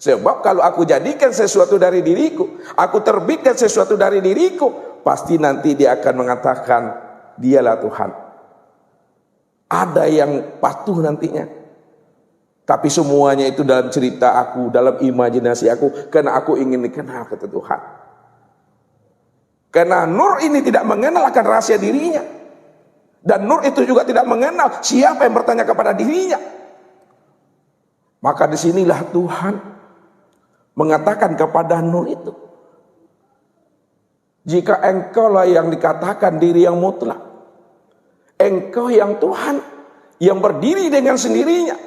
Sebab kalau aku jadikan sesuatu dari diriku, aku terbitkan sesuatu dari diriku, pasti nanti dia akan mengatakan, dialah Tuhan. Ada yang patuh nantinya. Tapi semuanya itu dalam cerita aku, dalam imajinasi aku, karena aku ingin dikenal kata Tuhan. Karena nur ini tidak mengenal akan rahasia dirinya. Dan nur itu juga tidak mengenal siapa yang bertanya kepada dirinya. Maka disinilah Tuhan mengatakan kepada nur itu, jika engkaulah yang dikatakan diri yang mutlak, engkau yang Tuhan, yang berdiri dengan sendirinya,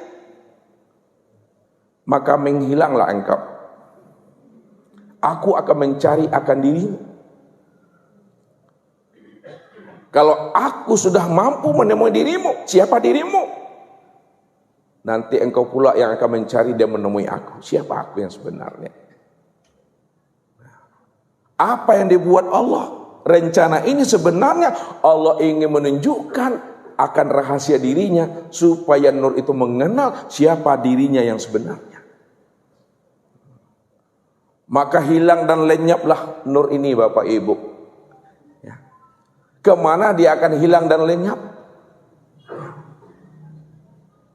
maka menghilanglah engkau. Aku akan mencari akan dirimu. Kalau aku sudah mampu menemui dirimu, siapa dirimu? Nanti engkau pula yang akan mencari dan menemui aku. Siapa aku yang sebenarnya? Apa yang dibuat Allah? Rencana ini sebenarnya Allah ingin menunjukkan akan rahasia dirinya, supaya nur itu mengenal siapa dirinya yang sebenarnya. Maka hilang dan lenyaplah nur ini Bapak Ibu. Ya. Kemana dia akan hilang dan lenyap?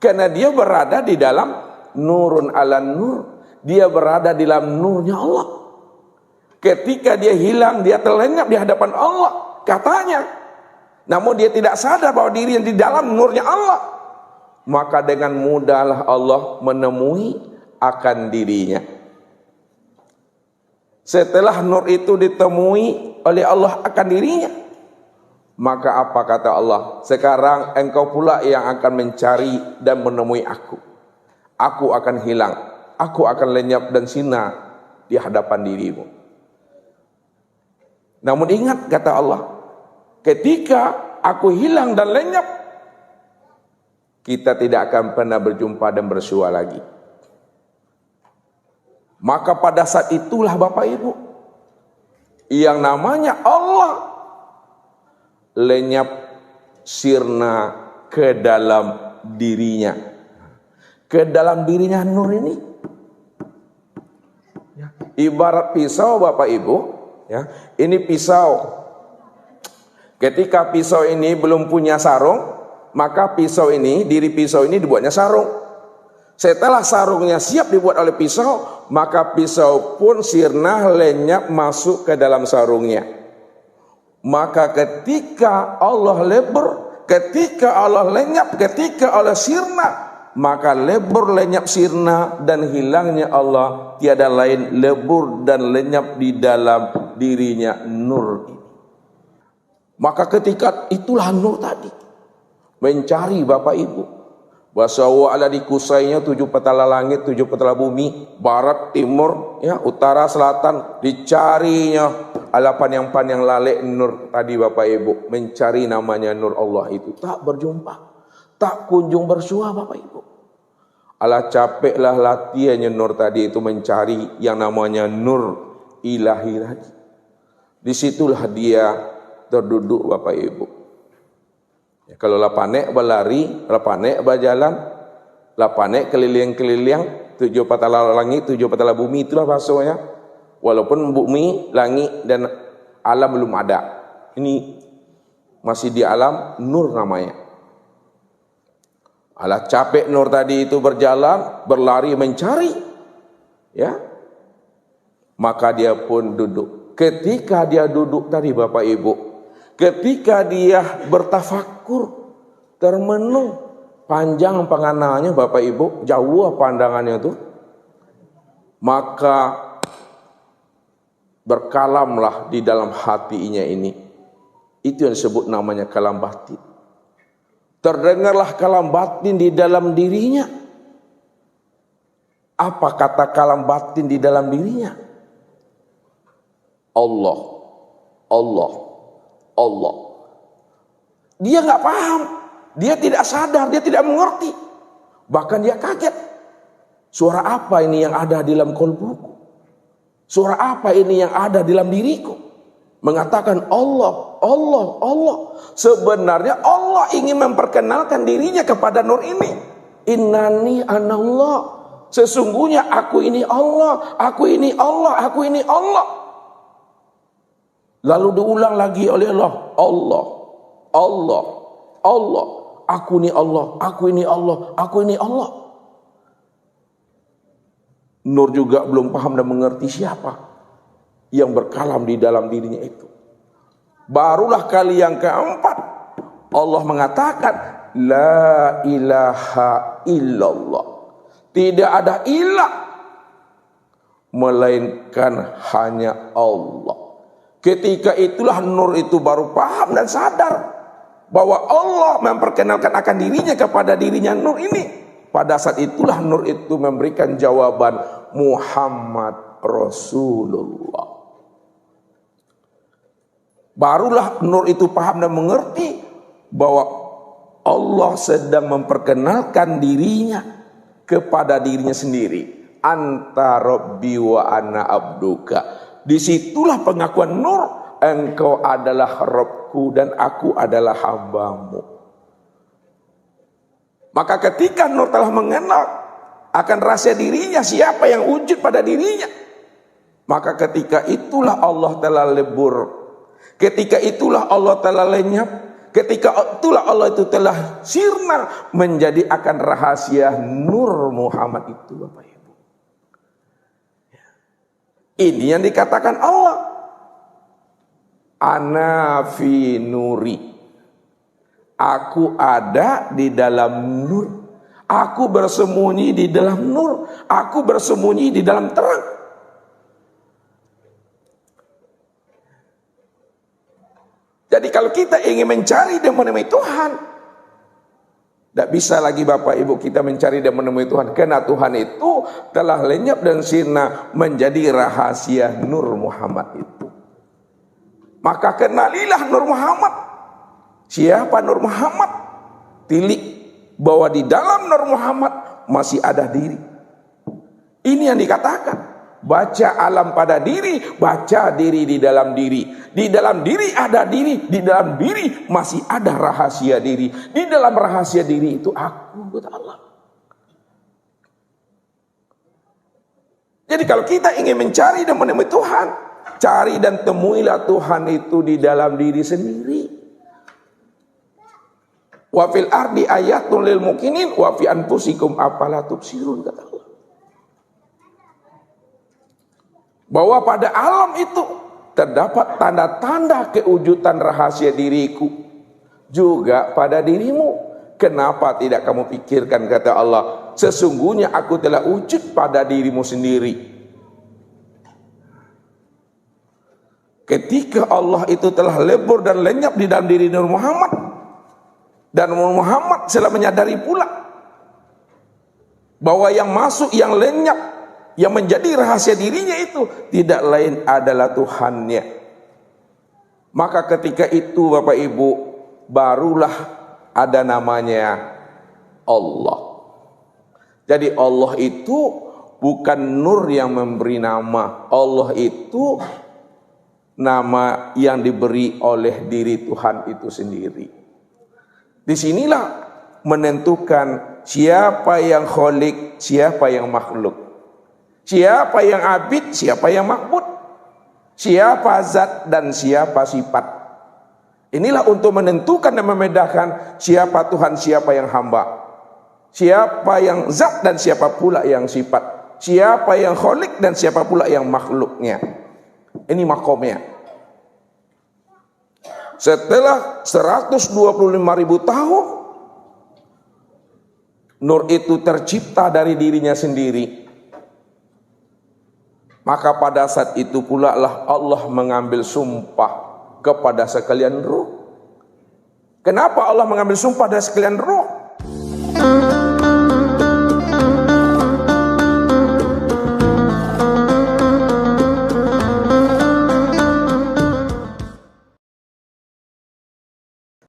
Karena dia berada di dalam nurun ala nur. Dia berada di dalam nurnya Allah. Ketika dia hilang, dia terlenyap di hadapan Allah, katanya. Namun dia tidak sadar bahwa dirinya di dalam nurnya Allah. Maka dengan mudahlah Allah menemui akan dirinya. Setelah nur itu ditemui oleh Allah akan dirinya, maka apa kata Allah? Sekarang engkau pula yang akan mencari dan menemui aku. Aku akan hilang, aku akan lenyap dan sina di hadapan dirimu. Namun ingat kata Allah, ketika aku hilang dan lenyap, kita tidak akan pernah berjumpa dan bersua lagi. Maka pada saat itulah Bapak Ibu, yang namanya Allah lenyap sirna ke dalam dirinya. Ke dalam dirinya nur ini. Ya. Ibarat pisau Bapak Ibu. Ya. Ini pisau. Ketika pisau ini belum punya sarung, maka pisau ini, diri pisau ini dibuatnya sarung. Setelah sarungnya siap dibuat oleh pisau, maka pisau pun sirna lenyap masuk ke dalam sarungnya. Maka ketika Allah lebur, ketika Allah lenyap, ketika Allah sirna, maka lebur lenyap sirna dan hilangnya Allah tiada lain lebur dan lenyap di dalam dirinya nur ini. Maka ketika itulah nur tadi mencari Bapak Ibu, wasawa ala dikusainya 7 petala langit, 7 petala bumi, barat, timur, ya, utara, selatan, dicarinya ala panjang-panjang lalek nur tadi Bapak Ibu, mencari namanya nur Allah itu, tak berjumpa, tak kunjung bersua Bapak Ibu. Ala capeklah latihannya nur tadi itu mencari yang namanya nur ilahi tadi. Disitulah dia terduduk Bapak Ibu. Ya, kalau lapanek berlari, lapanek berjalan, lapanek keliling-keliling, 7 petala langit, 7 petala bumi, itulah bahasanya. Walaupun bumi, langit dan alam belum ada, ini masih di alam nur namanya. Alah capek nur tadi itu berjalan, berlari mencari, ya. Maka dia pun duduk. Ketika dia duduk tadi Bapak Ibu, ketika dia bertafakur, termenung, panjang pengananya Bapak Ibu, jauh pandangannya itu, maka berkalamlah di dalam hatinya ini. Itu yang disebut namanya kalam batin. Terdengarlah kalam batin di dalam dirinya. Apa kata kalam batin di dalam dirinya? Allah, Allah, Allah. Dia nggak paham, dia tidak sadar, dia tidak mengerti. Bahkan dia kaget. Suara apa ini yang ada di dalam kolbuku? Suara apa ini yang ada di dalam diriku? Mengatakan Allah, Allah, Allah. Sebenarnya Allah ingin memperkenalkan dirinya kepada nur ini. Innani anallah. Sesungguhnya aku ini Allah, aku ini Allah, aku ini Allah. Lalu diulang lagi oleh Allah, Allah, Allah, Allah. Aku ini Allah, aku ini Allah, aku ini Allah. Nur juga belum paham dan mengerti siapa yang berkalam di dalam dirinya itu. Barulah kali yang keempat Allah mengatakan la ilaha illallah. Tidak ada ilah melainkan hanya Allah. Ketika itulah nur itu baru paham dan sadar bahwa Allah memperkenalkan akan dirinya kepada dirinya nur ini. Pada saat itulah nur itu memberikan jawaban Muhammad Rasulullah. Barulah nur itu paham dan mengerti bahwa Allah sedang memperkenalkan dirinya kepada dirinya sendiri. Anta Rabbi wa ana abduka. Disitulah pengakuan nur, engkau adalah Rabbku dan aku adalah hambamu. Maka ketika nur telah mengenal akan rahasia dirinya, siapa yang wujud pada dirinya, maka ketika itulah Allah telah lebur. Ketika itulah Allah telah lenyap. Ketika itulah Allah itu telah sirna menjadi akan rahasia nur Muhammad itu, Bapak Ibu. Ini yang dikatakan Allah. Ana fi nuri. Aku ada di dalam nur. Aku bersembunyi di dalam nur. Aku bersembunyi di dalam terang. Jadi kalau kita ingin mencari dan menemui Tuhan, tidak bisa lagi Bapak Ibu kita mencari dan menemui Tuhan. Karena Tuhan itu telah lenyap dan sirna menjadi rahasia Nur Muhammad itu. Maka kenalilah Nur Muhammad. Siapa Nur Muhammad? Tilik bahwa di dalam Nur Muhammad masih ada diri. Ini yang dikatakan. Baca alam pada diri, baca diri di dalam diri. Di dalam diri ada diri, di dalam diri masih ada rahasia diri. Di dalam rahasia diri itu aku, kata Allah. Jadi kalau kita ingin mencari dan menemui Tuhan, cari dan temuilah Tuhan itu di dalam diri sendiri. Wa fil ardi ayatun lil mukminin wa fi anfusikum afala tubsirun, kata Allah. Bahwa pada alam itu terdapat tanda-tanda kewujudan rahasia diriku juga pada dirimu. Kenapa tidak kamu pikirkan, kata Allah, sesungguhnya aku telah wujud pada dirimu sendiri. Ketika Allah itu telah lebur dan lenyap di dalam diri Nur Muhammad, dan Nur Muhammad telah menyadari pula bahwa yang masuk, yang lenyap, yang menjadi rahasia dirinya itu tidak lain adalah Tuhannya. Maka ketika itu Bapak Ibu, barulah ada namanya Allah. Jadi Allah itu bukan nur yang memberi nama. Allah itu nama yang diberi oleh diri Tuhan itu sendiri. Disinilah menentukan siapa yang khalik, siapa yang makhluk. Siapa yang abid, siapa yang makbud, siapa zat dan siapa sifat. Inilah untuk menentukan dan membedakan siapa Tuhan, siapa yang hamba, siapa yang zat dan siapa pula yang sifat, siapa yang khalik dan siapa pula yang makhluknya. Ini makomnya. Setelah 125.000 tahun, nur itu tercipta dari dirinya sendiri. Maka pada saat itu pula lah Allah mengambil sumpah kepada sekalian ruh. Kenapa Allah mengambil sumpah dari sekalian ruh?